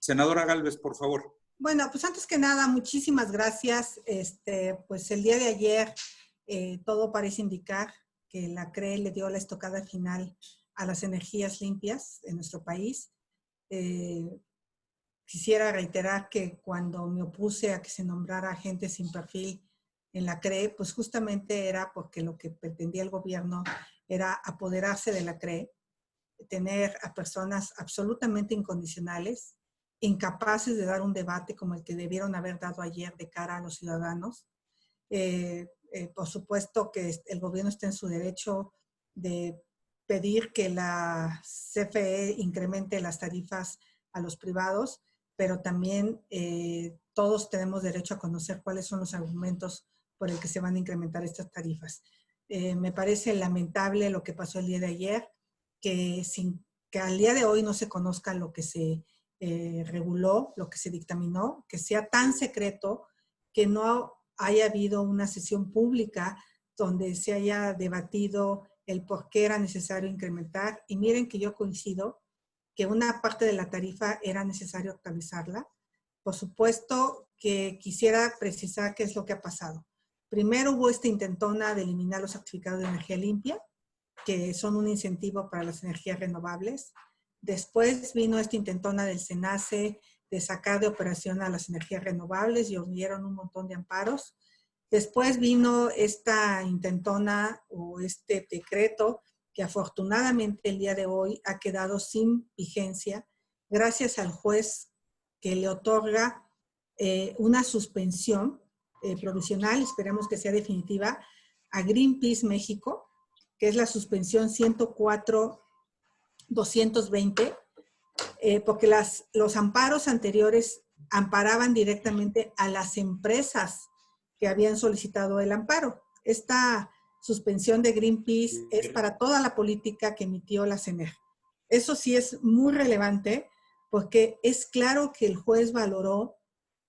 Senadora Gálvez, por favor. Bueno, pues antes que nada, muchísimas gracias. Pues el día de ayer todo parece indicar que la CRE le dio la estocada final a las energías limpias en nuestro país. Quisiera reiterar que cuando me opuse a que se nombrara gente sin perfil en la CRE, pues justamente era porque lo que pretendía el gobierno era apoderarse de la CRE, tener a personas absolutamente incondicionales, incapaces de dar un debate como el que debieron haber dado ayer de cara a los ciudadanos. Por supuesto que el gobierno está en su derecho de pedir que la CFE incremente las tarifas a los privados, pero también todos tenemos derecho a conocer cuáles son los argumentos por el que se van a incrementar estas tarifas. Me parece lamentable lo que pasó el día de ayer, que al día de hoy no se conozca lo que se reguló, lo que se dictaminó, que sea tan secreto, que no haya habido una sesión pública donde se haya debatido el por qué era necesario incrementar. Y miren que yo coincido que una parte de la tarifa era necesario actualizarla. Por supuesto que quisiera precisar qué es lo que ha pasado. Primero hubo esta intentona de eliminar los certificados de energía limpia, que son un incentivo para las energías renovables. Después vino esta intentona del SENACE de sacar de operación a las energías renovables y dieron un montón de amparos. Después vino esta intentona o este decreto que afortunadamente el día de hoy ha quedado sin vigencia gracias al juez que le otorga una suspensión provisional, esperemos que sea definitiva, a Greenpeace México, que es la suspensión 104-220, porque los amparos anteriores amparaban directamente a las empresas que habían solicitado el amparo. Esta suspensión de Greenpeace es para toda la política que emitió la CNER. Eso sí es muy relevante porque es claro que el juez valoró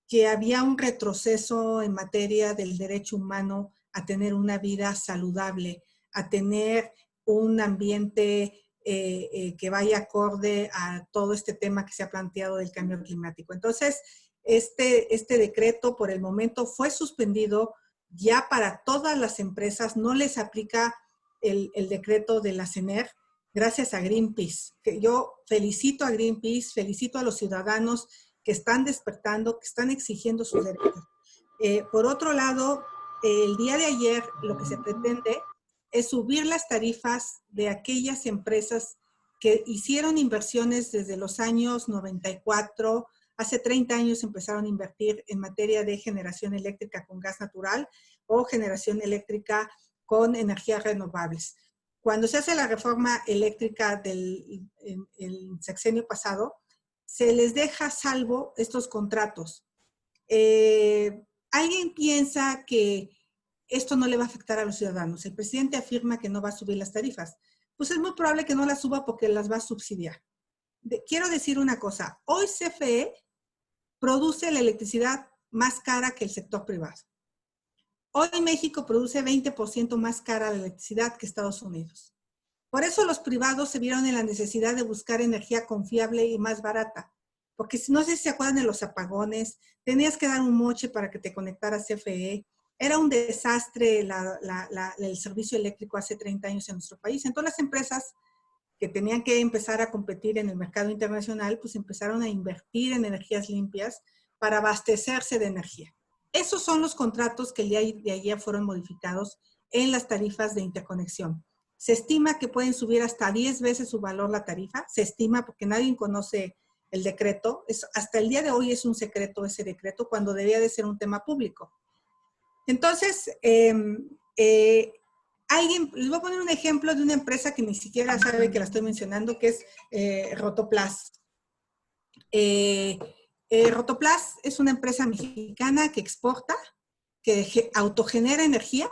que había un retroceso en materia del derecho humano a tener una vida saludable, a tener un ambiente que vaya acorde a todo este tema que se ha planteado del cambio climático. Entonces, este decreto por el momento fue suspendido ya para todas las empresas, no les aplica el decreto de la CNER, gracias a Greenpeace. Que yo felicito a Greenpeace, felicito a los ciudadanos que están despertando, que están exigiendo sus derechos. Por otro lado, el día de ayer lo que se pretende es subir las tarifas de aquellas empresas que hicieron inversiones desde los años 94, hace 30 años empezaron a invertir en materia de generación eléctrica con gas natural o generación eléctrica con energías renovables. Cuando se hace la reforma eléctrica del el sexenio pasado, se les deja salvo estos contratos. ¿Alguien piensa que esto no le va a afectar a los ciudadanos? El presidente afirma que no va a subir las tarifas. Pues es muy probable que no las suba porque las va a subsidiar. Quiero decir una cosa. Hoy CFE produce la electricidad más cara que el sector privado. Hoy México produce 20% más cara la electricidad que Estados Unidos. Por eso los privados se vieron en la necesidad de buscar energía confiable y más barata. Porque no sé si se acuerdan de los apagones, tenías que dar un moche para que te conectara a CFE. Era un desastre el servicio eléctrico hace 30 años en nuestro país. Entonces las empresas que tenían que empezar a competir en el mercado internacional, pues empezaron a invertir en energías limpias para abastecerse de energía. Esos son los contratos que el día de ayer fueron modificados en las tarifas de interconexión. Se estima que pueden subir hasta 10 veces su valor la tarifa. Se estima porque nadie conoce el decreto. Hasta el día de hoy es un secreto ese decreto cuando debía de ser un tema público. Entonces, les voy a poner un ejemplo de una empresa que ni siquiera sabe que la estoy mencionando, que es Rotoplas. Rotoplas es una empresa mexicana que exporta, que autogenera energía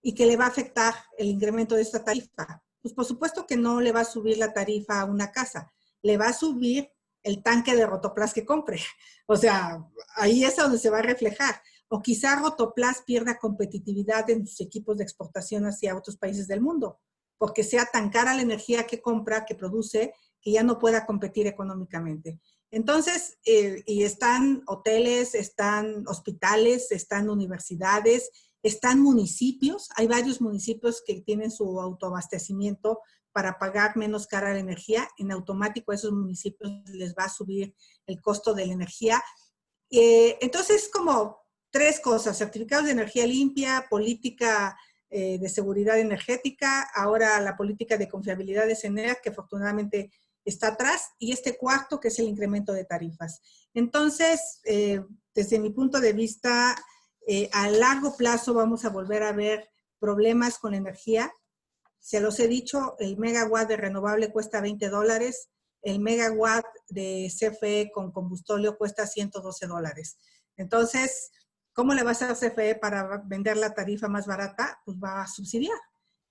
y que le va a afectar el incremento de esta tarifa. Pues por supuesto que no le va a subir la tarifa a una casa, le va a subir el tanque de Rotoplas que compre. O sea, ahí es donde se va a reflejar. O quizá Rotoplas pierda competitividad en sus equipos de exportación hacia otros países del mundo, porque sea tan cara la energía que compra, que produce, que ya no pueda competir económicamente. Entonces, y están hoteles, están hospitales, están universidades, están municipios. Hay varios municipios que tienen su autoabastecimiento para pagar menos cara la energía. En automático a esos municipios les va a subir el costo de la energía. Entonces, como tres cosas: certificados de energía limpia, política de seguridad energética, ahora la política de confiabilidad de CENER, que afortunadamente está atrás, y este cuarto, que es el incremento de tarifas. Entonces, desde mi punto de vista, a largo plazo vamos a volver a ver problemas con la energía. Se los he dicho, el megawatt de renovable cuesta $20, el megawatt de CFE con combustóleo cuesta $112. Entonces, ¿cómo le va a hacer CFE para vender la tarifa más barata? Pues va a subsidiar,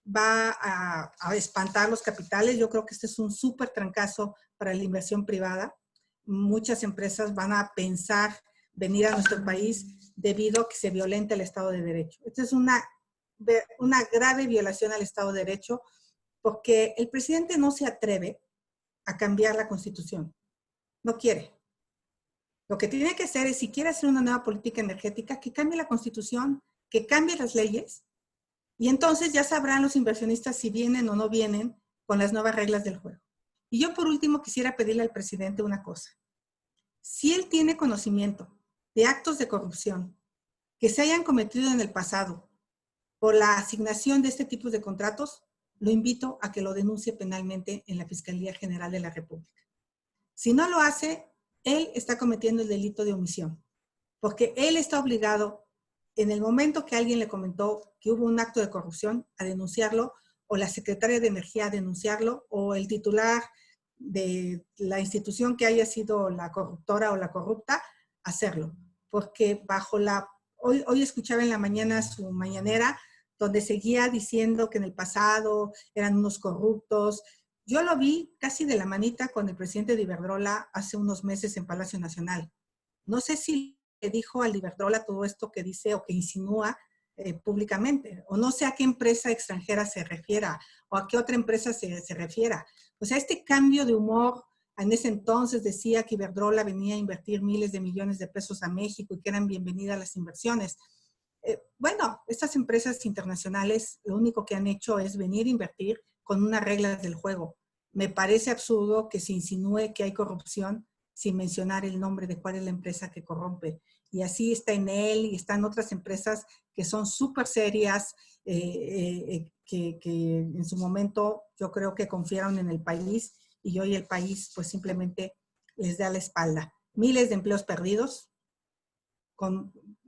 va a espantar los capitales. Yo creo que este es un súper trancazo para la inversión privada. Muchas empresas van a pensar venir a nuestro país debido a que se violenta el Estado de Derecho. Esta es una grave violación al Estado de Derecho, porque el presidente no se atreve a cambiar la Constitución. No quiere. Lo que tiene que hacer es, si quiere hacer una nueva política energética, que cambie la Constitución, que cambie las leyes, y entonces ya sabrán los inversionistas si vienen o no vienen con las nuevas reglas del juego. Y yo, por último, quisiera pedirle al presidente una cosa. Si él tiene conocimiento de actos de corrupción que se hayan cometido en el pasado por la asignación de este tipo de contratos, lo invito a que lo denuncie penalmente en la Fiscalía General de la República. Si no lo hace, él está cometiendo el delito de omisión, porque él está obligado, en el momento que alguien le comentó que hubo un acto de corrupción, a denunciarlo, o la secretaria de Energía a denunciarlo, o el titular de la institución que haya sido la corruptora o la corrupta, hacerlo. Porque hoy escuchaba en la mañana su mañanera, donde seguía diciendo que en el pasado eran unos corruptos. Yo lo vi casi de la manita con el presidente de Iberdrola hace unos meses en Palacio Nacional. No sé si le dijo al Iberdrola todo esto que dice o que insinúa públicamente, o no sé a qué empresa extranjera se refiera, o a qué otra empresa se refiera. O sea, este cambio de humor, en ese entonces decía que Iberdrola venía a invertir miles de millones de pesos a México y que eran bienvenidas las inversiones. Bueno, estas empresas internacionales lo único que han hecho es venir a invertir con unas reglas del juego. Me parece absurdo que se insinúe que hay corrupción sin mencionar el nombre de cuál es la empresa que corrompe. Y así está Enel y están otras empresas que son súper serias, que en su momento yo creo que confiaron en el país, y hoy el país pues simplemente les da la espalda. Miles de empleos perdidos.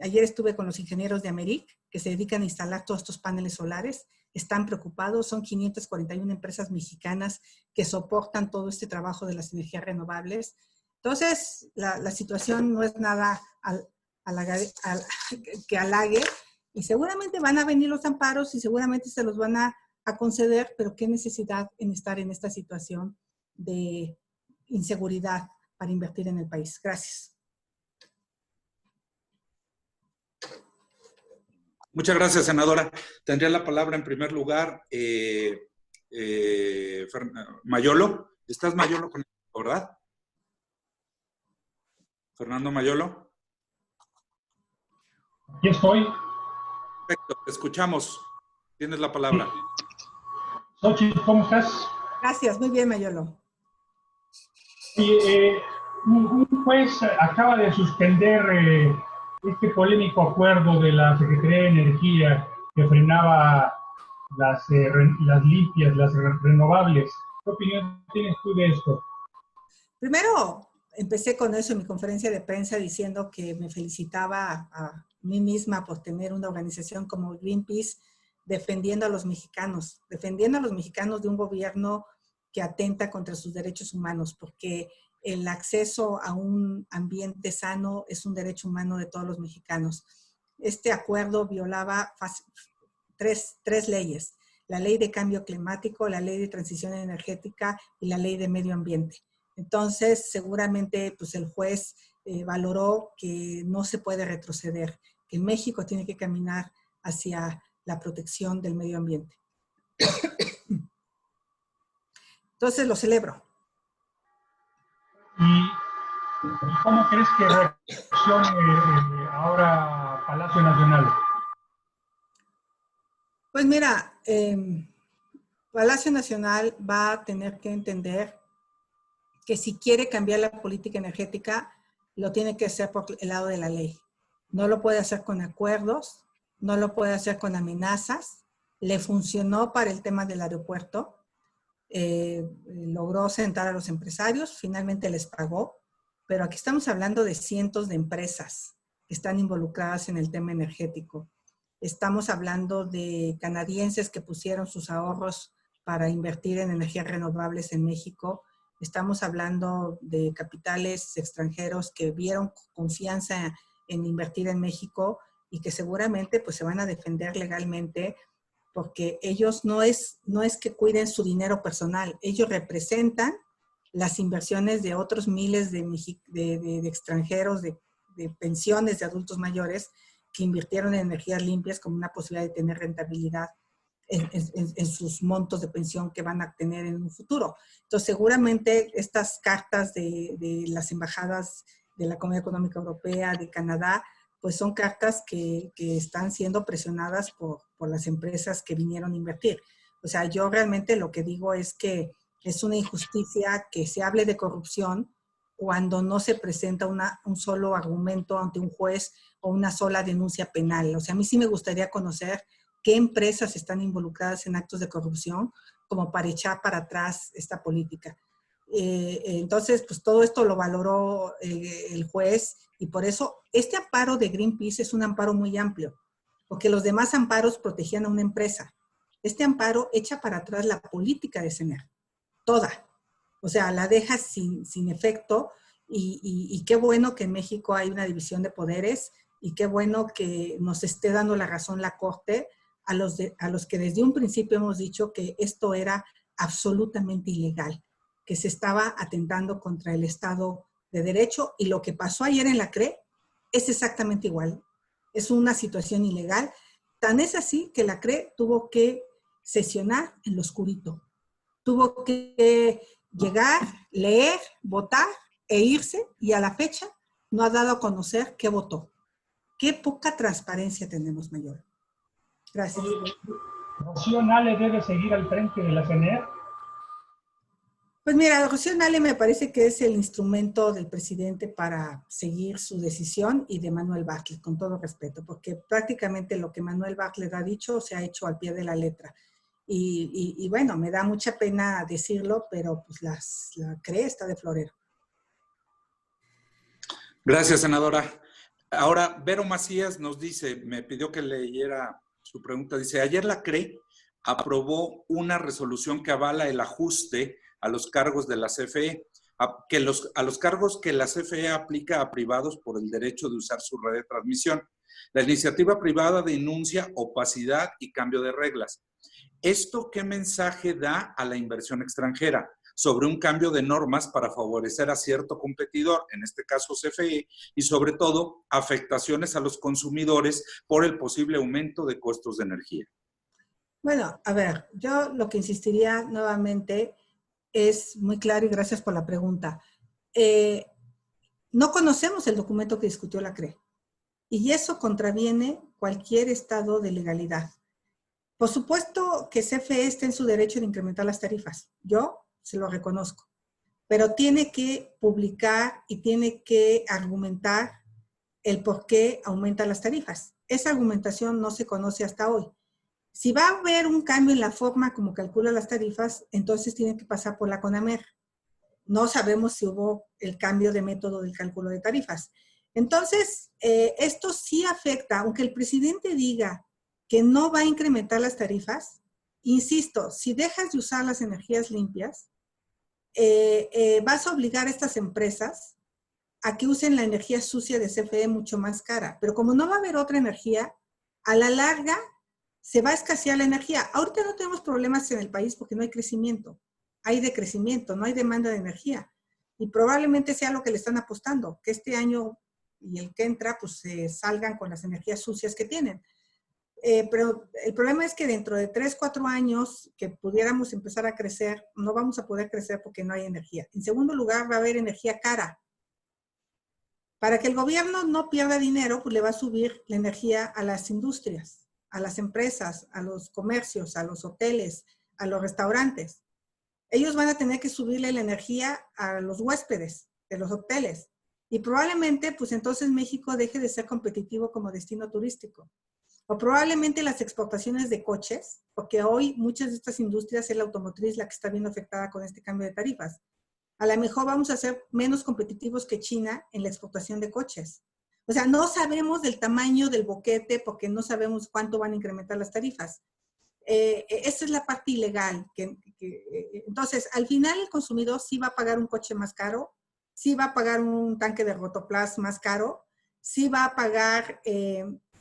Ayer estuve con los ingenieros de Americ, que se dedican a instalar todos estos paneles solares. Están preocupados, son 541 empresas mexicanas que soportan todo este trabajo de las energías renovables. Entonces, la situación no es nada que halague, y seguramente van a venir los amparos y seguramente se los van a conceder, pero qué necesidad en estar en esta situación de inseguridad para invertir en el país. Gracias. Muchas gracias, senadora. Tendría la palabra en primer lugar Mayolo. ¿Estás, Mayolo, con el, verdad? Fernando Mayolo. Aquí estoy. Perfecto, te escuchamos. Tienes la palabra. Xochitl, ¿cómo estás? Gracias, muy bien, Mayolo. Un juez acaba de suspender este polémico acuerdo de la Secretaría de Energía que frenaba las limpias, las renovables. ¿Qué opinión tienes tú de esto? Primero, empecé con eso en mi conferencia de prensa diciendo que me felicitaba a mí misma por tener una organización como Greenpeace defendiendo a los mexicanos de un gobierno que atenta contra sus derechos humanos, porque el acceso a un ambiente sano es un derecho humano de todos los mexicanos. Este acuerdo violaba tres leyes: la ley de cambio climático, la ley de transición energética y la ley de medio ambiente. Entonces, seguramente pues, el juez valoró que no se puede retroceder, que México tiene que caminar hacia la protección del medio ambiente. Entonces, lo celebro. ¿Y cómo crees que reaccione ahora Palacio Nacional? Pues mira, Palacio Nacional va a tener que entender que si quiere cambiar la política energética, lo tiene que hacer por el lado de la ley. No lo puede hacer con acuerdos, no lo puede hacer con amenazas. Le funcionó para el tema del aeropuerto. Logró sentar a los empresarios, finalmente les pagó, pero aquí estamos hablando de cientos de empresas que están involucradas en el tema energético. Estamos hablando de canadienses que pusieron sus ahorros para invertir en energías renovables en México. Estamos hablando de capitales extranjeros que vieron confianza en invertir en México y que seguramente pues, se van a defender legalmente porque ellos no es que cuiden su dinero personal, ellos representan las inversiones de otros miles de extranjeros, de pensiones de adultos mayores que invirtieron en energías limpias como una posibilidad de tener rentabilidad en sus montos de pensión que van a tener en un futuro. Entonces, seguramente estas cartas de las embajadas de la Comunidad Económica Europea, de Canadá, pues son cartas que están siendo presionadas por las empresas que vinieron a invertir. O sea, yo realmente lo que digo es que es una injusticia que se hable de corrupción cuando no se presenta un solo argumento ante un juez o una sola denuncia penal. O sea, a mí sí me gustaría conocer qué empresas están involucradas en actos de corrupción como para echar para atrás esta política. Entonces, pues todo esto lo valoró el juez y por eso este amparo de Greenpeace es un amparo muy amplio, porque los demás amparos protegían a una empresa. Este amparo echa para atrás la política de CENER, toda. O sea, la deja sin efecto y qué bueno que en México hay una división de poderes y qué bueno que nos esté dando la razón la Corte a los que desde un principio hemos dicho que esto era absolutamente ilegal, que se estaba atentando contra el Estado de Derecho y lo que pasó ayer en la CRE es exactamente igual. Es una situación ilegal. Tan es así que la CRE tuvo que sesionar en lo oscurito. Tuvo que llegar, leer, votar e irse y a la fecha no ha dado a conocer qué votó. Qué poca transparencia tenemos, Mayor. Gracias. ¿Rocío Nale debe seguir al frente de la CNR? Pues mira, Rocío Nale me parece que es el instrumento del presidente para seguir su decisión y de Manuel Bartlett, con todo respeto, porque prácticamente lo que Manuel Bartlett ha dicho se ha hecho al pie de la letra. Y bueno, me da mucha pena decirlo, pero pues la CRE está de florero. Gracias, senadora. Ahora, Vero Macías nos dice, me pidió que leyera su pregunta, dice, ayer la CRE aprobó una resolución que avala el ajuste a los cargos de la CFE, a los cargos que la CFE aplica a privados por el derecho de usar su red de transmisión. La iniciativa privada denuncia opacidad y cambio de reglas. ¿Esto qué mensaje da a la inversión extranjera sobre un cambio de normas para favorecer a cierto competidor, en este caso CFE, y sobre todo afectaciones a los consumidores por el posible aumento de costos de energía? Bueno, a ver, yo lo que insistiría nuevamente es muy claro y gracias por la pregunta. No conocemos el documento que discutió la CRE y eso contraviene cualquier estado de legalidad. Por supuesto que CFE está en su derecho de incrementar las tarifas. Yo se lo reconozco. Pero tiene que publicar y tiene que argumentar el por qué aumenta las tarifas. Esa argumentación no se conoce hasta hoy. Si va a haber un cambio en la forma como calcula las tarifas, entonces tiene que pasar por la CONAMER. No sabemos si hubo el cambio de método del cálculo de tarifas. Entonces, esto sí afecta, aunque el presidente diga que no va a incrementar las tarifas, insisto, si dejas de usar las energías limpias, vas a obligar a estas empresas a que usen la energía sucia de CFE mucho más cara. Pero como no va a haber otra energía, a la larga se va a escasear la energía. Ahorita no tenemos problemas en el país porque no hay crecimiento. Hay decrecimiento, no hay demanda de energía. Y probablemente sea lo que le están apostando, que este año y el que entra, pues salgan con las energías sucias que tienen. Pero el problema es que dentro de 3, 4 años que pudiéramos empezar a crecer, no vamos a poder crecer porque no hay energía. En segundo lugar, va a haber energía cara. Para que el gobierno no pierda dinero, pues le va a subir la energía a las industrias, a las empresas, a los comercios, a los hoteles, a los restaurantes. Ellos van a tener que subirle la energía a los huéspedes de los hoteles. Y probablemente, pues entonces México deje de ser competitivo como destino turístico. O probablemente las exportaciones de coches, porque hoy muchas de estas industrias es la automotriz la que está viendo afectada con este cambio de tarifas. A lo mejor vamos a ser menos competitivos que China en la exportación de coches. O sea, no sabemos del tamaño del boquete porque no sabemos cuánto van a incrementar las tarifas. Esa es la parte ilegal. Entonces, al final el consumidor sí va a pagar un coche más caro, sí va a pagar un tanque de Rotoplas más caro, sí va a pagar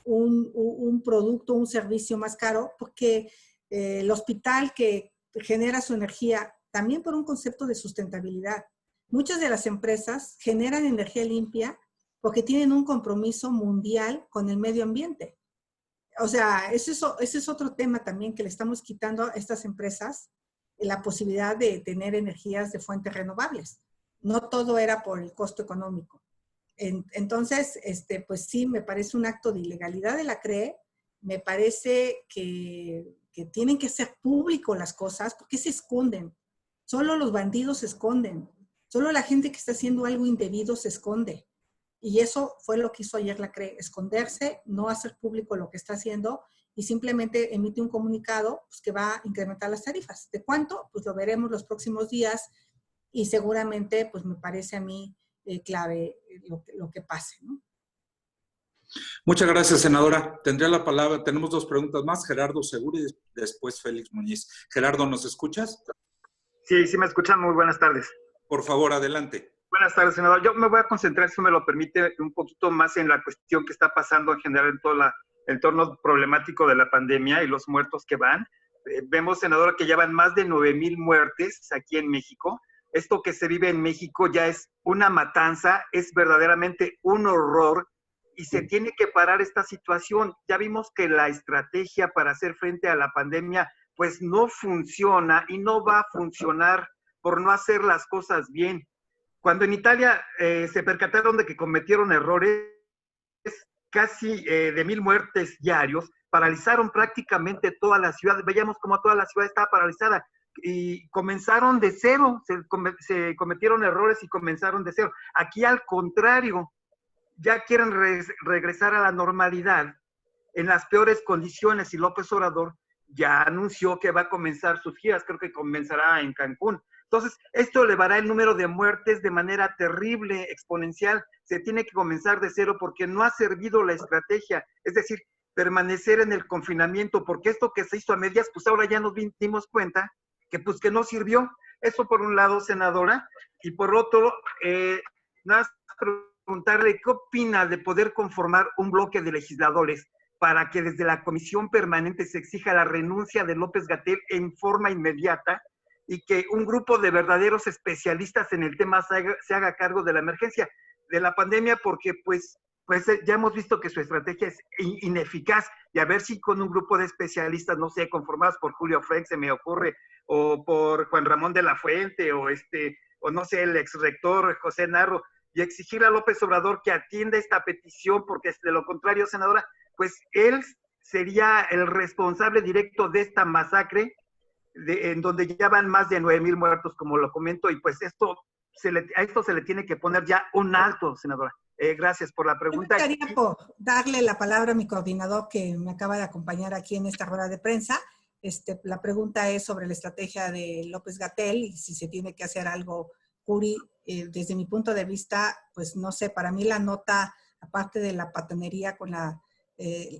un producto, un servicio más caro, porque el hospital que genera su energía también por un concepto de sustentabilidad. Muchas de las empresas generan energía limpia porque tienen un compromiso mundial con el medio ambiente. O sea, ese es otro tema también que le estamos quitando a estas empresas, la posibilidad de tener energías de fuentes renovables. No todo era por el costo económico. Entonces, pues sí, me parece un acto de ilegalidad de la CRE. Me parece que tienen que ser público las cosas, porque se esconden. Solo los bandidos se esconden. Solo la gente que está haciendo algo indebido se esconde. Y eso fue lo que hizo ayer la CRE, esconderse, no hacer público lo que está haciendo y simplemente emite un comunicado pues, que va a incrementar las tarifas. ¿De cuánto? Pues lo veremos los próximos días y seguramente, pues me parece a mí clave lo que pase, ¿no? Muchas gracias, senadora. Tendría la palabra, tenemos dos preguntas más, Gerardo Segura y después Félix Muñiz. Gerardo, ¿nos escuchas? Sí, sí me escuchan. Muy buenas tardes. Por favor, adelante. Buenas tardes, senador. Yo me voy a concentrar, si me lo permite, un poquito más en la cuestión que está pasando en general en todo el entorno problemático de la pandemia y los muertos que van. Vemos, senadora, que ya van más de 9,000 muertes aquí en México. Esto que se vive en México ya es una matanza, es verdaderamente un horror y se tiene que parar esta situación. Ya vimos que la estrategia para hacer frente a la pandemia pues no funciona y no va a funcionar por no hacer las cosas bien. Cuando en Italia se percataron de que cometieron errores, casi de 1,000 muertes diarios, paralizaron prácticamente toda la ciudad. Veíamos como toda la ciudad estaba paralizada y comenzaron de cero, se cometieron errores y comenzaron de cero. Aquí al contrario, ya quieren regresar a la normalidad en las peores condiciones y López Obrador ya anunció que va a comenzar sus giras, creo que comenzará en Cancún. Entonces, esto elevará el número de muertes de manera terrible, exponencial. Se tiene que comenzar de cero porque no ha servido la estrategia, es decir, permanecer en el confinamiento, porque esto que se hizo a medias, pues ahora ya nos dimos cuenta que pues que no sirvió. Eso por un lado, senadora, y por otro, nada más preguntarle qué opina de poder conformar un bloque de legisladores para que desde la comisión permanente se exija la renuncia de López-Gatell en forma inmediata y que un grupo de verdaderos especialistas en el tema se haga cargo de la emergencia, de la pandemia, porque pues ya hemos visto que su estrategia es ineficaz, y a ver si con un grupo de especialistas, no sé, conformados por Julio Frenk, se me ocurre, o por Juan Ramón de la Fuente, o no sé, el exrector José Narro, y exigir a López Obrador que atienda esta petición, porque de lo contrario, senadora, pues él sería el responsable directo de esta masacre, en donde ya van más de 9,000 muertos, como lo comento, y pues a esto se le tiene que poner ya un alto, senadora. Gracias por la pregunta. Me gustaría por darle la palabra a mi coordinador que me acaba de acompañar aquí en esta rueda de prensa. La pregunta es sobre la estrategia de López-Gatell y si se tiene que hacer algo, Curi. Desde mi punto de vista, pues no sé, para mí la nota, aparte de la patanería con la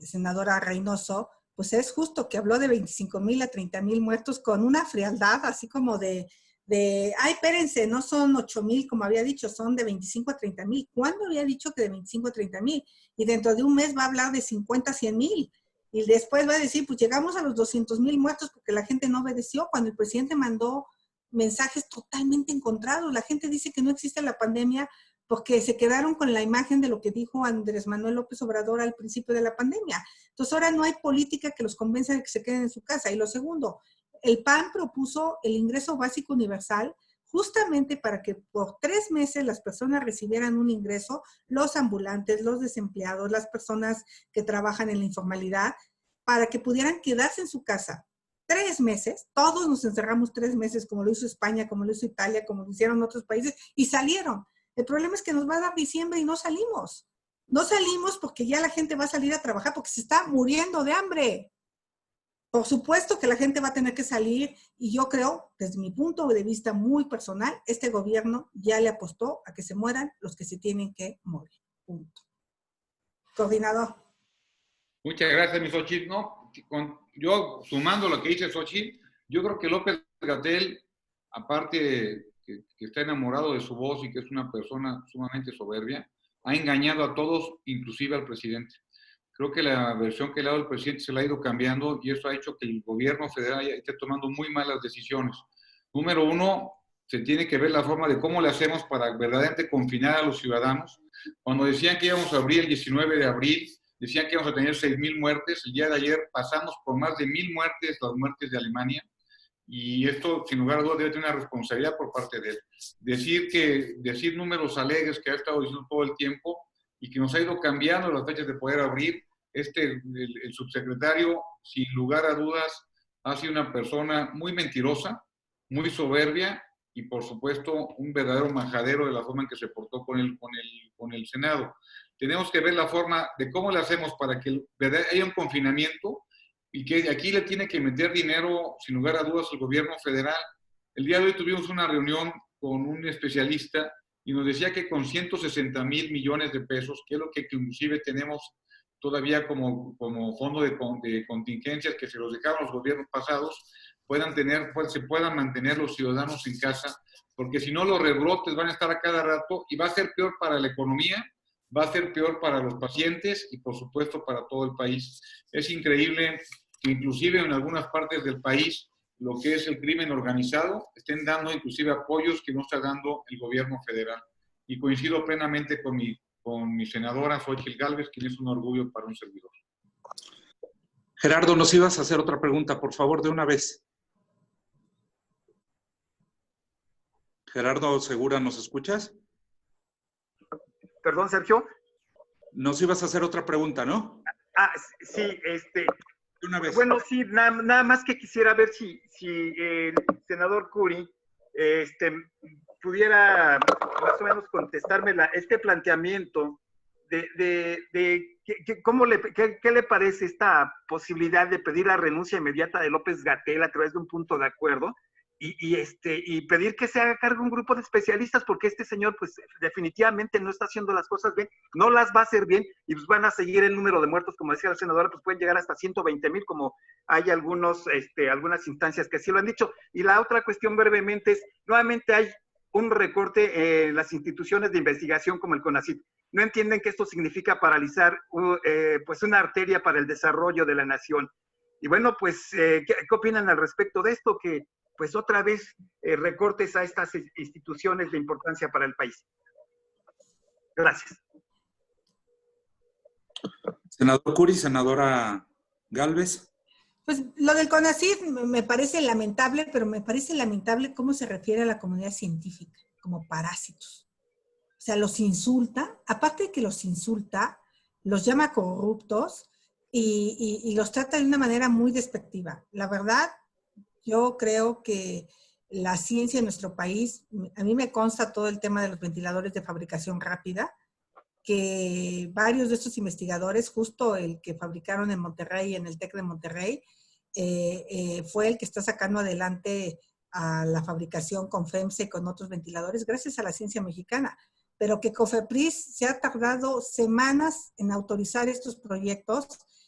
senadora Reynoso, pues es justo que habló de 25,000 a 30,000 muertos con una frialdad así como ay, espérense, no son 8,000 como había dicho, son de 25 a 30,000. ¿Cuándo había dicho que de 25 a 30,000? Y dentro de un mes va a hablar de 50 a 100,000. Y después va a decir, pues llegamos a los 200,000 muertos porque la gente no obedeció, cuando el presidente mandó mensajes totalmente encontrados. La gente dice que no existe la pandemia porque se quedaron con la imagen de lo que dijo Andrés Manuel López Obrador al principio de la pandemia. Entonces ahora no hay política que los convenza de que se queden en su casa. Y lo segundo, el PAN propuso el ingreso básico universal justamente para que por 3 meses las personas recibieran un ingreso, los ambulantes, los desempleados, las personas que trabajan en la informalidad, para que pudieran quedarse en su casa 3 meses. Todos nos encerramos 3 meses, como lo hizo España, como lo hizo Italia, como lo hicieron otros países, y salieron. El problema es que nos va a dar diciembre y no salimos. No salimos porque ya la gente va a salir a trabajar porque se está muriendo de hambre. Por supuesto que la gente va a tener que salir, y yo creo, desde mi punto de vista muy personal, este gobierno ya le apostó a que se mueran los que se tienen que morir. Punto. Coordinador. Muchas gracias, mi Xochitl. No, yo, sumando lo que dice Xochitl, yo creo que López-Gatell, aparte que está enamorado de su voz y que es una persona sumamente soberbia, ha engañado a todos, inclusive al presidente. Creo que la versión que le ha dado el presidente se la ha ido cambiando, y eso ha hecho que el gobierno federal esté tomando muy malas decisiones. Número uno, se tiene que ver la forma de cómo le hacemos para verdaderamente confinar a los ciudadanos. Cuando decían que íbamos a abrir el 19 de abril, decían que íbamos a tener 6,000 muertes. El día de ayer pasamos por más de 1,000 muertes, las muertes de Alemania, y esto, sin lugar a dudas, debe tener una responsabilidad por parte de él. Decir números alegres que ha estado diciendo todo el tiempo y que nos ha ido cambiando las fechas de poder abrir. El subsecretario, sin lugar a dudas, ha sido una persona muy mentirosa, muy soberbia y, por supuesto, un verdadero majadero de la forma en que se portó con el Senado. Tenemos que ver la forma de cómo le hacemos para que haya un confinamiento, y que aquí le tiene que meter dinero, sin lugar a dudas, el gobierno federal. El día de hoy tuvimos una reunión con un especialista y nos decía que con 160,000 millones de pesos, que es lo que inclusive tenemos todavía como fondo de contingencias que se los dejaron los gobiernos pasados, se puedan mantener los ciudadanos en casa, porque si no los rebrotes van a estar a cada rato y va a ser peor para la economía, va a ser peor para los pacientes y, por supuesto, para todo el país. Es increíble que inclusive en algunas partes del país lo que es el crimen organizado estén dando inclusive apoyos que no está dando el gobierno federal. Y coincido plenamente con mi senadora Xochitl Gálvez, quien es un orgullo para un servidor. Gerardo, nos ibas a hacer otra pregunta, por favor, de una vez. Gerardo Segura, ¿nos escuchas? Perdón, Sergio. Nos ibas a hacer otra pregunta, ¿no? Sí, de una vez. Bueno, sí, nada más que quisiera ver si el senador Curi pudiera más o menos contestarme este planteamiento de ¿qué le parece esta posibilidad de pedir la renuncia inmediata de López-Gatell a través de un punto de acuerdo y pedir que se haga cargo un grupo de especialistas, porque este señor pues definitivamente no está haciendo las cosas bien, no las va a hacer bien, y pues van a seguir el número de muertos, como decía la senadora, pues pueden llegar hasta 120,000, como hay algunas instancias que sí lo han dicho. Y la otra cuestión brevemente es, nuevamente hay un recorte en las instituciones de investigación como el CONACYT. No entienden que esto significa paralizar pues una arteria para el desarrollo de la nación. Y bueno, pues, ¿qué opinan al respecto de esto? Que pues otra vez recortes a estas instituciones de importancia para el país. Gracias. Senador Curi, senadora Gálvez. Pues lo del CONACYT me parece lamentable, pero me parece lamentable cómo se refiere a la comunidad científica, como parásitos. O sea, los insulta, aparte de que los insulta, los llama corruptos y los trata de una manera muy despectiva. La verdad, yo creo que la ciencia en nuestro país, a mí me consta todo el tema de los ventiladores de fabricación rápida, que varios de estos investigadores, justo el que fabricaron en Monterrey, en el TEC de Monterrey, fue el que está sacando adelante a la fabricación con FEMSA y con otros ventiladores, gracias a la ciencia mexicana. Pero que COFEPRIS se ha tardado semanas en autorizar estos proyectos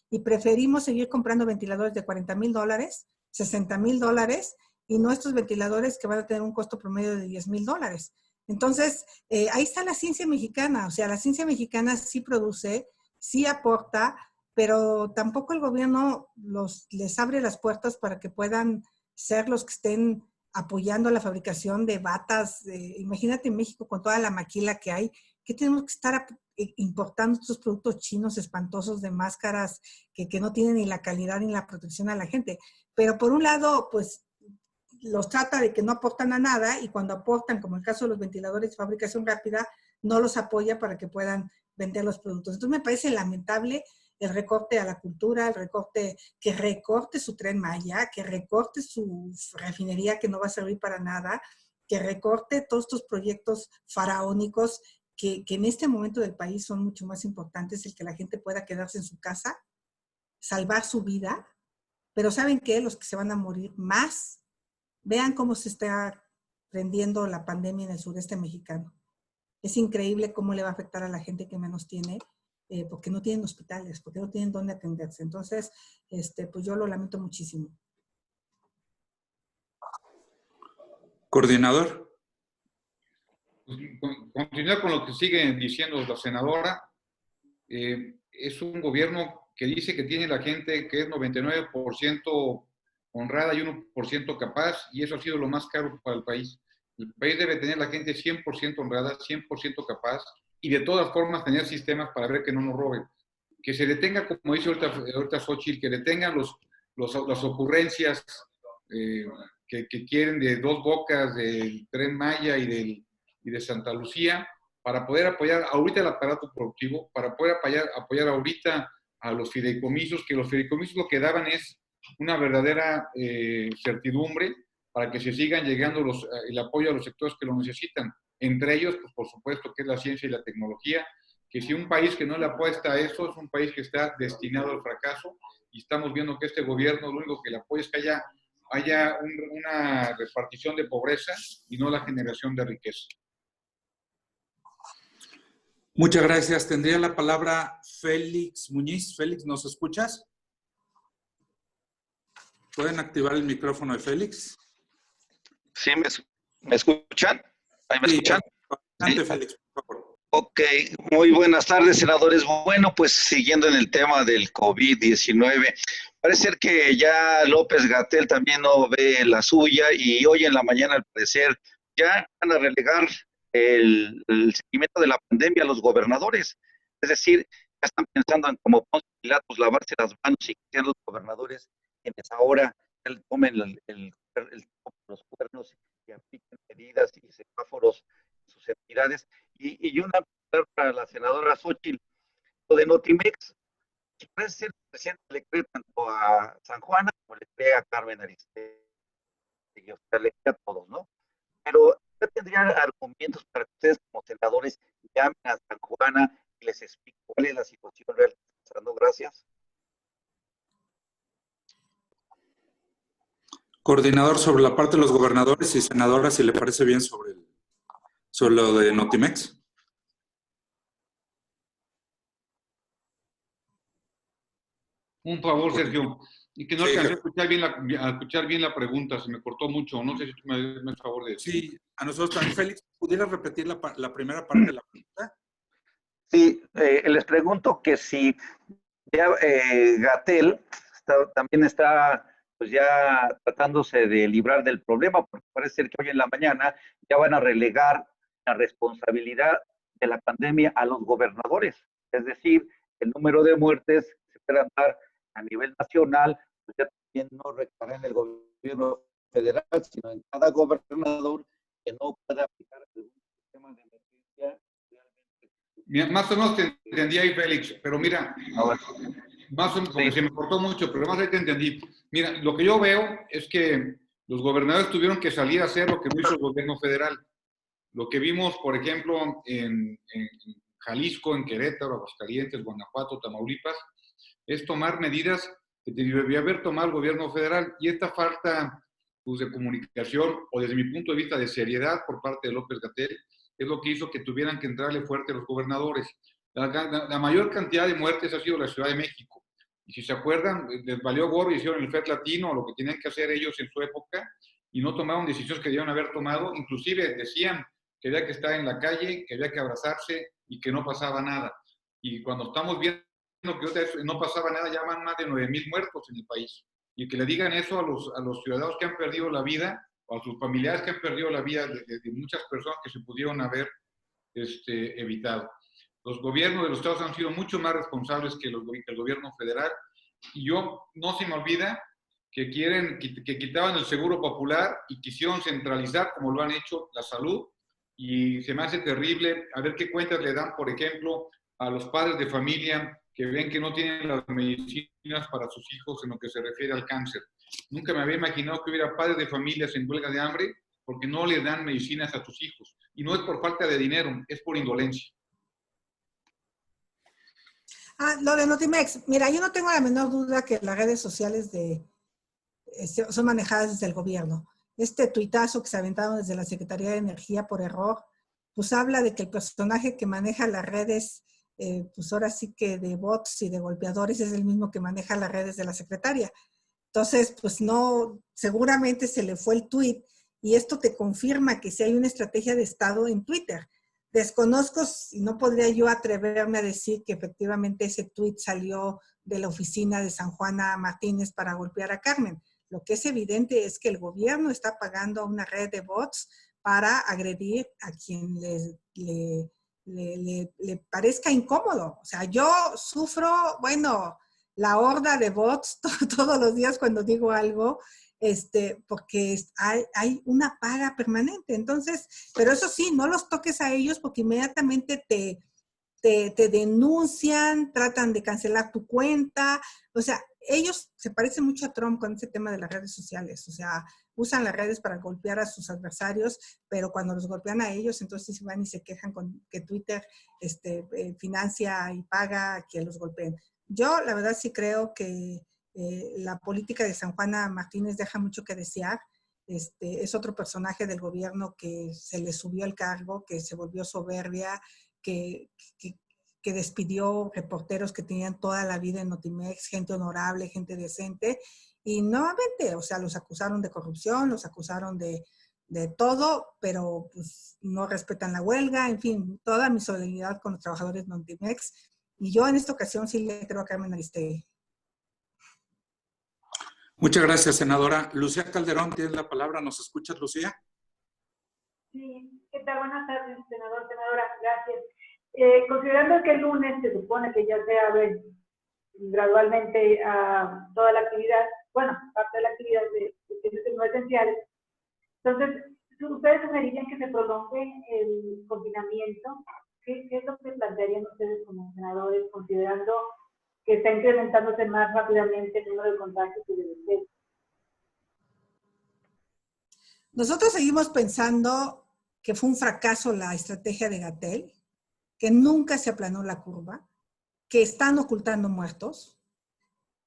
y preferimos seguir comprando ventiladores de $40,000, $60,000 y nuestros ventiladores que van a tener un costo promedio de $10,000. Entonces, ahí está la ciencia mexicana. O sea, la ciencia mexicana sí produce, sí aporta, pero tampoco el gobierno les abre las puertas para que puedan ser los que estén apoyando la fabricación de batas. Imagínate en México con toda la maquila que hay, que tenemos que estar importando estos productos chinos espantosos de máscaras que no tienen ni la calidad ni la protección a la gente. Pero por un lado, pues los trata de que no aportan a nada y cuando aportan, como el caso de los ventiladores de fabricación rápida, no los apoya para que puedan vender los productos. Entonces me parece lamentable el recorte a la cultura, el recorte, que recorte su Tren Maya, que recorte su refinería que no va a servir para nada, que recorte todos estos proyectos faraónicos que en este momento del país son mucho más importantes, el que la gente pueda quedarse en su casa, salvar su vida, pero ¿saben qué? Los que se van a morir más, vean cómo se está prendiendo la pandemia en el sureste mexicano. Es increíble cómo le va a afectar a la gente que menos tiene, porque no tienen hospitales, porque no tienen dónde atenderse. Entonces, pues yo lo lamento muchísimo. Coordinador. Continuar con lo que sigue diciendo la senadora. Es un gobierno que dice que tiene la gente que es 99% honrada y 1% capaz, y eso ha sido lo más caro para el país. El país debe tener la gente 100% honrada, 100% capaz, y de todas formas tener sistemas para ver que no nos roben. Que se detenga, como dice ahorita Xochitl, que detengan las ocurrencias que quieren de Dos Bocas, del Tren Maya y de Santa Lucía, para poder apoyar ahorita el aparato productivo, para poder apoyar ahorita a los fideicomisos, que los fideicomisos lo que daban es una verdadera certidumbre para que se sigan llegando el apoyo a los sectores que lo necesitan. Entre ellos, pues por supuesto, que es la ciencia y la tecnología, que si un país que no le apuesta a eso es un país que está destinado al fracaso, y estamos viendo que este gobierno lo único que le apoya es que haya una repartición de pobreza y no la generación de riqueza. Muchas gracias. Tendría la palabra Félix Muñiz. Félix, ¿nos escuchas? ¿Pueden activar el micrófono de Félix? Sí, ¿me escuchan? ¿Ahí me escuchan? Adelante, Félix, por favor. Ok, muy buenas tardes, senadores. Bueno, pues siguiendo en el tema del COVID-19, parece ser que ya López-Gatell también no ve la suya y hoy en la mañana, al parecer, ya van a relegar el seguimiento de la pandemia a los gobernadores. Es decir, ya están pensando en como Ponce Pilatos lavarse las manos y que sean los gobernadores quienes ahora tomen los cuernos y apliquen medidas y semáforos en sus entidades. Y una pregunta para la senadora Xochitl, lo de Notimex, parece ser que el presidente le cree tanto a San Juana como le cree a Carmen Aristegui, o sea, le cree a todos, ¿no? Pero ¿ya tendrían argumentos para que ustedes como senadores llamen a San Juana y les expliquen cuál es la situación real que está pasando? Gracias. Coordinador, sobre la parte de los gobernadores y senadoras, si le parece bien sobre lo de Notimex. Un favor, Sergio, y que no Sí, alcancé a escuchar bien la pregunta, se me cortó mucho, no sé si tú me das el favor de decir. Sí, a nosotros también. Félix, ¿pudieras repetir la primera parte de la pregunta? Sí, les pregunto que si ya Gatell también está pues ya tratándose de librar del problema, porque parece ser que hoy en la mañana ya van a relegar la responsabilidad de la pandemia a los gobernadores. Es decir, el número de muertes que se puedan dar a nivel nacional, pues ya también no recaerá en el gobierno federal, sino en cada gobernador que no pueda aplicar algún sistema de emergencia realmente. Más o menos te entendí ahí, Félix, pero mira, más o menos, porque se me cortó mucho, pero más ahí te entendí. Mira, lo que yo veo es que los gobernadores tuvieron que salir a hacer lo que no hizo el gobierno federal. Lo que vimos, por ejemplo, en Jalisco, en Querétaro, Aguascalientes, Guanajuato, Tamaulipas, es tomar medidas que debería haber tomado el gobierno federal. Y esta falta pues, de comunicación, o desde mi punto de vista de seriedad por parte de López-Gatell, es lo que hizo que tuvieran que entrarle fuerte a los gobernadores. La mayor cantidad de muertes ha sido la Ciudad de México. Y si se acuerdan, les valió gorro y hicieron el FED latino, lo que tenían que hacer ellos en su época, y no tomaron decisiones que debían haber tomado. Inclusive decían que había que estar en la calle, que había que abrazarse y que no pasaba nada. Y cuando estamos viendo que no pasaba nada, ya van más de 9,000 muertos en el país. Y que le digan eso a los ciudadanos que han perdido la vida, o a sus familiares que han perdido la vida de muchas personas que se pudieron haber evitado. Los gobiernos de los estados han sido mucho más responsables que el gobierno federal. Y yo no se me olvida que quitaban el seguro popular y quisieron centralizar, como lo han hecho, la salud. Y se me hace terrible a ver qué cuentas le dan, por ejemplo, a los padres de familia que ven que no tienen las medicinas para sus hijos en lo que se refiere al cáncer. Nunca me había imaginado que hubiera padres de familias en huelga de hambre porque no le dan medicinas a sus hijos. Y no es por falta de dinero, es por indolencia. Lo de Notimex, mira, yo no tengo la menor duda que las redes sociales son manejadas desde el gobierno. Este tuitazo que se aventaron desde la Secretaría de Energía por error, pues habla de que el personaje que maneja las redes, pues ahora sí que de bots y de golpeadores es el mismo que maneja las redes de la secretaria. Entonces, pues no, seguramente se le fue el tuit y esto te confirma que sí hay una estrategia de Estado en Twitter. Desconozco y no podría yo atreverme a decir que efectivamente ese tuit salió de la oficina de San Juana Martínez para golpear a Carmen. Lo que es evidente es que el gobierno está pagando a una red de bots para agredir a quien le parezca incómodo. O sea, yo sufro, bueno, la horda de bots todos los días cuando digo algo, porque hay una paga permanente. Entonces, pero eso sí, no los toques a ellos porque inmediatamente te denuncian, tratan de cancelar tu cuenta. O sea, ellos se parecen mucho a Trump con ese tema de las redes sociales. O sea, usan las redes para golpear a sus adversarios, pero cuando los golpean a ellos, entonces van y se quejan con que Twitter financia y paga a que los golpeen. Yo, la verdad, sí creo que la política de San Juana Martínez deja mucho que desear. Es otro personaje del gobierno que se le subió el cargo, que se volvió soberbia, que despidió reporteros que tenían toda la vida en Notimex, gente honorable, gente decente, y nuevamente, o sea, los acusaron de corrupción, los acusaron de todo, pero pues no respetan la huelga, en fin, toda mi solidaridad con los trabajadores de Notimex, y yo en esta ocasión sí le creo a Carmen Aristegui. Muchas gracias, senadora. Lucía Calderón, tienes la palabra. ¿Nos escuchas, Lucía? Sí, ¿qué tal? Buenas tardes, senador, senadora, gracias. Considerando que el lunes se supone que ya se abre gradualmente a toda la actividad, bueno, parte de la actividad de servicios no esenciales, entonces, ¿ustedes sugerirían que se prolongue el confinamiento? ¿Qué es lo que plantearían ustedes como senadores, considerando que está incrementándose más rápidamente el número de contagios y de decesos? Nosotros seguimos pensando que fue un fracaso la estrategia de Gatell, que nunca se aplanó la curva, que están ocultando muertos.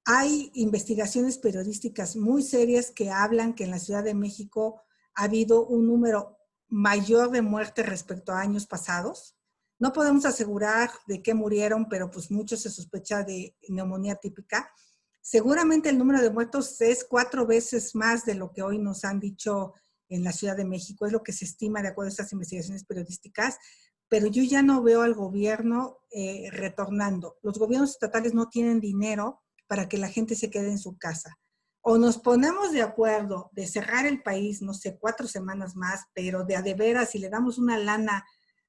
Hay investigaciones periodísticas muy serias que hablan que en la Ciudad de México ha habido un número mayor de muertes respecto a años pasados. No podemos asegurar de qué murieron, pero pues mucho se sospecha de neumonía típica. Seguramente el número de muertos es 4 veces más de lo que hoy nos han dicho en la Ciudad de México, es lo que se estima de acuerdo a estas investigaciones periodísticas, pero yo ya no veo al gobierno retornando. Los gobiernos estatales no tienen dinero para que la gente se quede en su casa. O nos ponemos de acuerdo de cerrar el país, no sé, 4 semanas más, pero de a de veras, y le damos una lana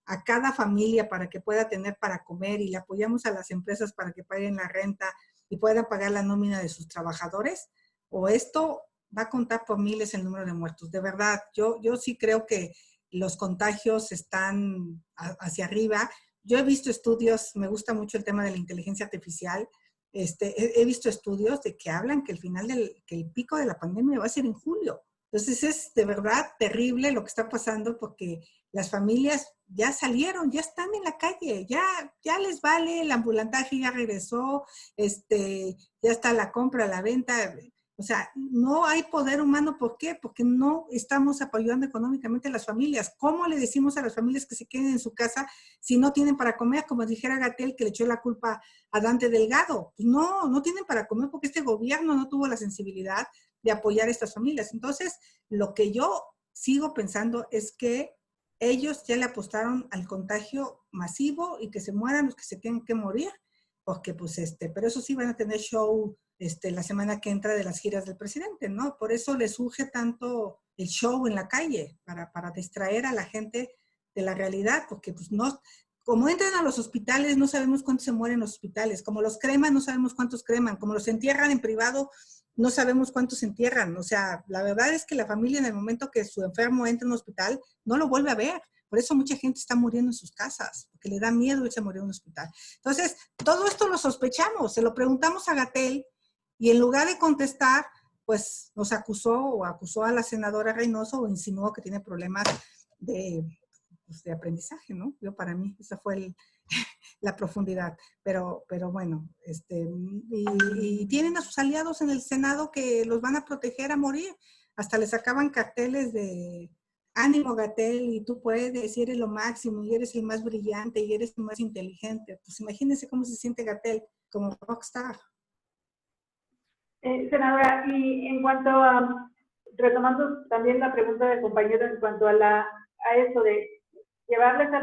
a cada familia para que pueda tener para comer y le apoyamos a las empresas para que paguen la renta y puedan pagar la nómina de sus trabajadores, o esto va a contar por miles el número de muertos. De verdad, yo sí creo que los contagios están hacia arriba. Yo he visto estudios, me gusta mucho el tema de la inteligencia artificial, he visto estudios de que hablan que que el pico de la pandemia va a ser en julio. Entonces es de verdad terrible lo que está pasando porque las familias ya salieron, ya están en la calle, ya les vale, el ambulantaje ya regresó, ya está la compra, la venta. O sea, no hay poder humano. ¿Por qué? Porque no estamos apoyando económicamente a las familias. ¿Cómo le decimos a las familias que se queden en su casa si no tienen para comer? Como dijera Gatell, que le echó la culpa a Dante Delgado. Pues no tienen para comer porque este gobierno no tuvo la sensibilidad de apoyar a estas familias. Entonces, lo que yo sigo pensando es que ellos ya le apostaron al contagio masivo y que se mueran los que se tienen que morir, porque pues pero eso sí van a tener show la semana que entra de las giras del presidente, ¿no? Por eso les surge tanto el show en la calle, para distraer a la gente de la realidad, porque pues no, como entran a los hospitales, no sabemos cuántos se mueren en los hospitales. Como los creman, no sabemos cuántos creman. Como los entierran en privado, no sabemos cuántos se entierran. O sea, la verdad es que la familia en el momento que su enfermo entra en un hospital, no lo vuelve a ver. Por eso mucha gente está muriendo en sus casas, porque le da miedo irse a morir en un hospital. Entonces, todo esto lo sospechamos, se lo preguntamos a Gatell y en lugar de contestar, pues nos acusó a la senadora Reynoso o insinuó que tiene problemas de aprendizaje, ¿no? Yo para mí, esa fue la profundidad. Pero bueno, y tienen a sus aliados en el Senado que los van a proteger a morir. Hasta les sacaban carteles de ánimo, Gatell, y tú puedes, y eres lo máximo, y eres el más brillante, y eres el más inteligente. Pues imagínense cómo se siente Gatell como rockstar. Senadora, y en cuanto a, retomando también la pregunta del compañero en cuanto a eso de llevarles a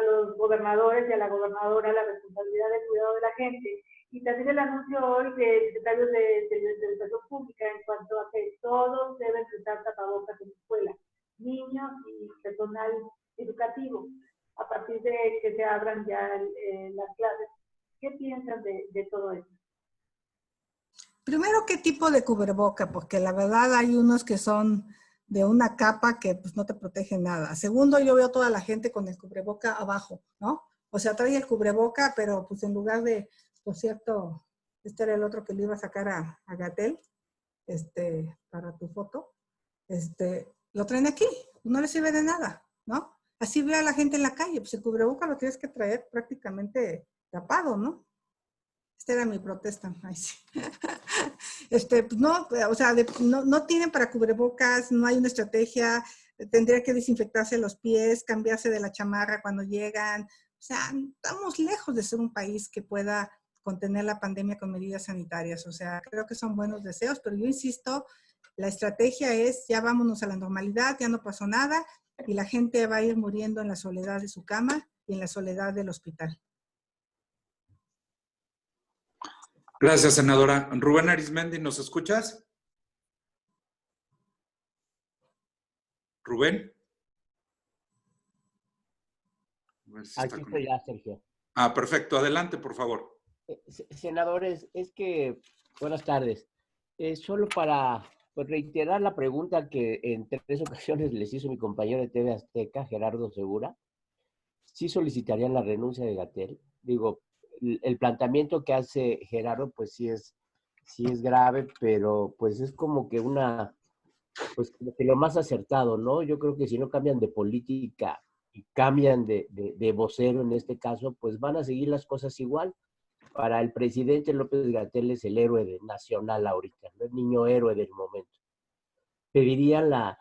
los gobernadores y a la gobernadora la responsabilidad del cuidado de la gente, y también el anuncio hoy del secretario de Educación Pública en cuanto a que todos deben usar tapabocas en la escuela, niños y personal educativo, a partir de que se abran ya las clases. ¿Qué piensan de todo eso? Primero, ¿qué tipo de cubreboca? Porque la verdad hay unos que son de una capa que pues no te protege nada. Segundo, yo veo toda la gente con el cubreboca abajo, ¿no? O sea, trae el cubreboca, pero pues en lugar de, por cierto, este era el otro que le iba a sacar a Gatell, para tu foto, lo traen aquí, no le sirve de nada, ¿no? Así ve a la gente en la calle, pues el cubreboca lo tienes que traer prácticamente tapado, ¿no? Esta era mi protesta. Ay, sí. Pues no, o sea, no tienen para cubrebocas, no hay una estrategia, tendría que desinfectarse los pies, cambiarse de la chamarra cuando llegan. O sea, estamos lejos de ser un país que pueda contener la pandemia con medidas sanitarias. O sea, creo que son buenos deseos, pero yo insisto, la estrategia es ya vámonos a la normalidad, ya no pasó nada y la gente va a ir muriendo en la soledad de su cama y en la soledad del hospital. Gracias, senadora. Rubén Arismendi, ¿nos escuchas? Rubén. Aquí estoy ya, Sergio. Perfecto. Adelante, por favor. Senadores, buenas tardes. Solo para reiterar la pregunta que en 3 ocasiones les hizo mi compañero de TV Azteca, Gerardo Segura, ¿sí solicitarían la renuncia de Gatell? Digo, el planteamiento que hace Gerardo, pues sí es grave, pero pues es como que pues como que lo más acertado, ¿no? Yo creo que si no cambian de política y cambian de vocero en este caso, pues van a seguir las cosas igual. Para el presidente López Gatell es el héroe nacional ahorita, ¿no? El niño héroe del momento. ¿Pedirían la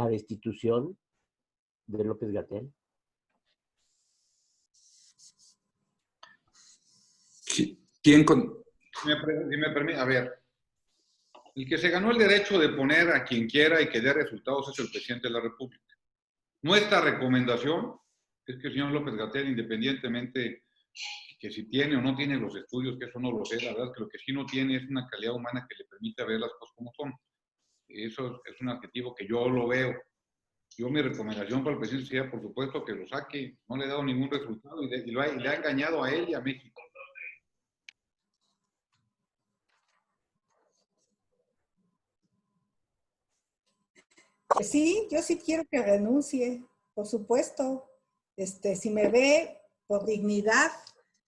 destitución de López Gatell? ¿Quién Si me permite, a ver, el que se ganó el derecho de poner a quien quiera y que dé resultados es el presidente de la República. Nuestra recomendación es que el señor López Gatell, independientemente que si tiene o no tiene los estudios, que eso no lo sé, la verdad es que lo que sí no tiene es una calidad humana que le permita ver las cosas como son. Eso es un adjetivo que yo lo veo. Mi recomendación para el presidente sería, por supuesto, que lo saque. No le he dado ningún resultado y le ha engañado a él y a México. Pues sí, yo sí quiero que renuncie, por supuesto. Si me ve por dignidad,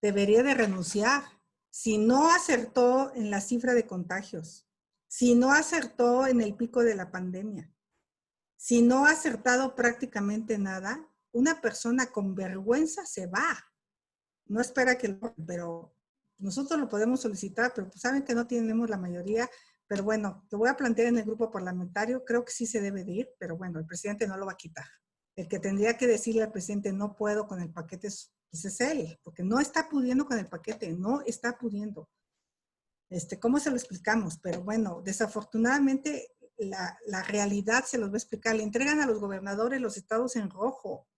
debería de renunciar. Si no acertó en la cifra de contagios, si no acertó en el pico de la pandemia, si no ha acertado prácticamente nada, una persona con vergüenza se va. No espera que lo, pero nosotros lo podemos solicitar, pero pues saben que no tenemos la mayoría. Pero bueno, lo voy a plantear en el grupo parlamentario, creo que sí se debe de ir, pero bueno, el presidente no lo va a quitar. El que tendría que decirle al presidente no puedo con el paquete pues es él, porque no está pudiendo con el paquete, no está pudiendo. ¿Cómo se lo explicamos? Pero bueno, desafortunadamente la realidad se los va a explicar. Le entregan a los gobernadores los estados en rojo.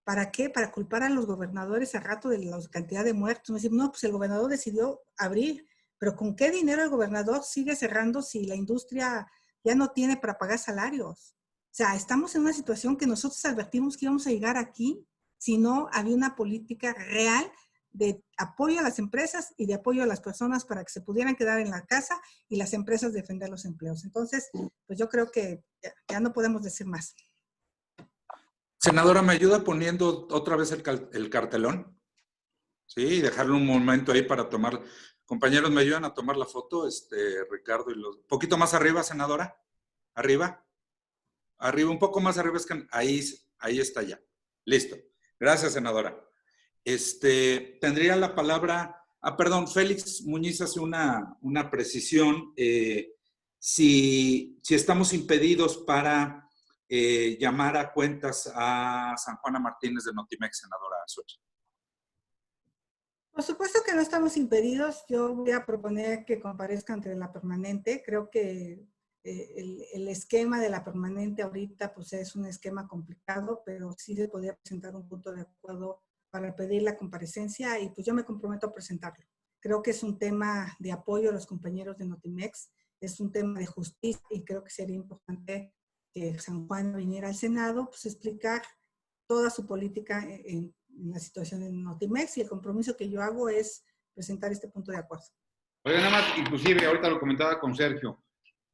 ¿Para qué? Para culpar a los gobernadores al rato de la cantidad de muertos. Me dicen, no, pues el gobernador decidió abrir. Pero ¿con qué dinero el gobernador sigue cerrando si la industria ya no tiene para pagar salarios? O sea, estamos en una situación que nosotros advertimos que íbamos a llegar aquí sino había una política real de apoyo a las empresas y de apoyo a las personas para que se pudieran quedar en la casa y las empresas defender los empleos. Entonces, pues yo creo que ya no podemos decir más. Senadora, ¿me ayuda poniendo otra vez el cartelón? Sí, dejarlo un momento ahí para tomar. Compañeros, ¿me ayudan a tomar la foto? Ricardo y los... ¿Poquito más arriba, senadora? ¿Arriba? Arriba, un poco más arriba. Es que ahí está ya. Listo. Gracias, senadora. Tendría la palabra... perdón, Félix Muñiz hace una precisión. Si estamos impedidos para llamar a cuentas a San Juana Martínez de Notimex, senadora Xochitl. Por supuesto que no estamos impedidos. Yo voy a proponer que comparezca ante la permanente. Creo que el esquema de la permanente ahorita pues es un esquema complicado, pero sí se podría presentar un punto de acuerdo para pedir la comparecencia y pues yo me comprometo a presentarlo. Creo que es un tema de apoyo a los compañeros de Notimex, es un tema de justicia y creo que sería importante que San Juan viniera al Senado, pues explicar toda su política en la situación de Notimex y el compromiso que yo hago es presentar este punto de acuerdo. Oiga, nada más, inclusive, ahorita lo comentaba con Sergio,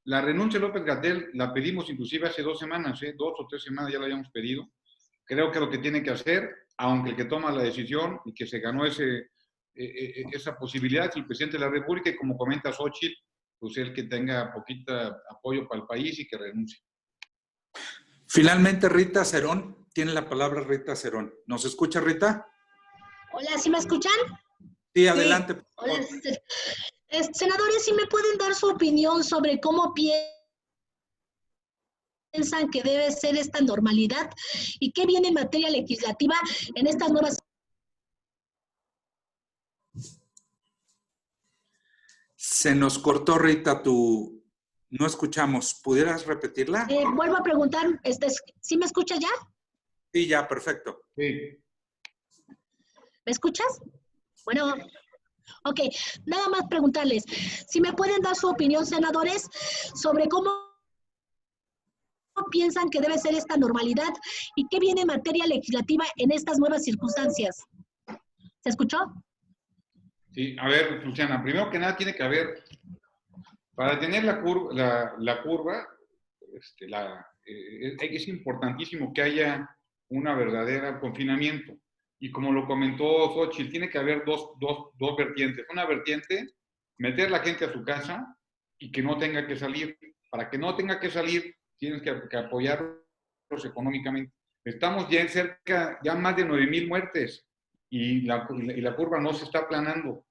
la renuncia de López-Gatell la pedimos inclusive hace 2 semanas, 2 o 3 semanas ya la habíamos pedido. Creo que lo que tiene que hacer, aunque el que toma la decisión y que se ganó esa posibilidad es el presidente de la República y como comenta Xochitl, pues el que tenga poquita apoyo para el país y que renuncie. Finalmente, Rita Cerón. Tiene la palabra Rita Cerón. ¿Nos escucha, Rita? Hola, ¿sí me escuchan? Sí, adelante. Sí. Hola, senadores, ¿sí me pueden dar su opinión sobre cómo piensan que debe ser esta normalidad y qué viene en materia legislativa en estas nuevas... Se nos cortó, Rita, no escuchamos. ¿Pudieras repetirla? Vuelvo a preguntar, ¿sí me escuchas ya? Sí, ya, perfecto. Sí. ¿Me escuchas? Bueno, ok. Nada más preguntarles, si me pueden dar su opinión, senadores, sobre cómo piensan que debe ser esta normalidad y qué viene en materia legislativa en estas nuevas circunstancias. ¿Se escuchó? Sí, a ver, Luciana, primero que nada tiene que haber, para tener la curva, es importantísimo que haya una verdadera confinamiento. Y como lo comentó Xochitl, tiene que haber dos vertientes. Una vertiente, meter la gente a su casa y que no tenga que salir. Para que no tenga que salir, tienes que apoyarlos económicamente. Estamos ya ya más de 9,000 muertes y la curva no se está aplanando.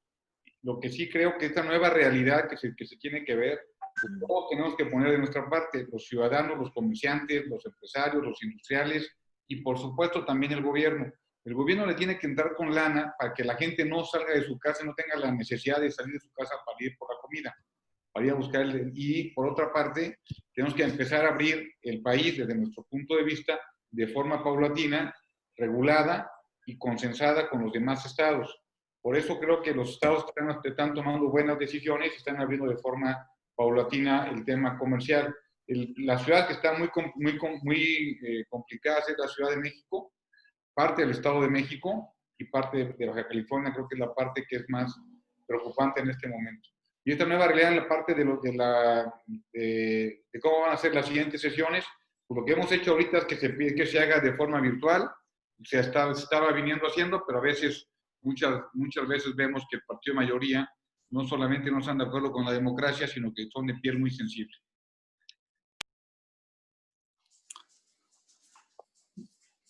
Lo que sí creo que esta nueva realidad que se tiene que ver, pues todos tenemos que poner de nuestra parte, los ciudadanos, los comerciantes, los empresarios, los industriales y por supuesto también el gobierno. El gobierno le tiene que entrar con lana para que la gente no salga de su casa y no tenga la necesidad de salir de su casa para ir por la comida, para ir a buscar y por otra parte, tenemos que empezar a abrir el país desde nuestro punto de vista de forma paulatina, regulada y consensada con los demás estados. Por eso creo que los estados están tomando buenas decisiones y están abriendo de forma paulatina el tema comercial. La ciudad que está muy complicada es la Ciudad de México, parte del Estado de México y parte de Baja California, creo que es la parte que es más preocupante en este momento. Y esta nueva realidad en la parte de cómo van a ser las siguientes sesiones, pues lo que hemos hecho ahorita es que se pide que se haga de forma virtual, se estaba viniendo haciendo, pero a veces, muchas veces vemos que el partido de mayoría no solamente no están de acuerdo con la democracia, sino que son de piel muy sensible.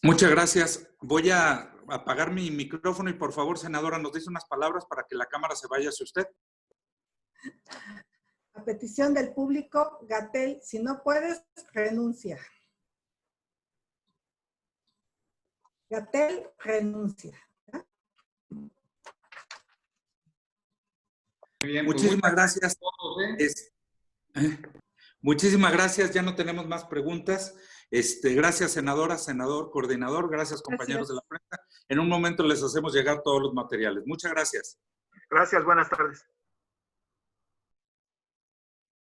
Muchas gracias. Voy a apagar mi micrófono y por favor, senadora, nos dice unas palabras para que la cámara se vaya hacia usted. A petición del público, Gatell, si no puedes, renuncia. Gatell, renuncia. Bien, muchísimas gracias. Todos, Muchísimas gracias. Ya no tenemos más preguntas. Gracias, senadora, senador, coordinador. Gracias, compañeros de la prensa. En un momento les hacemos llegar todos los materiales. Muchas gracias. Gracias, buenas tardes.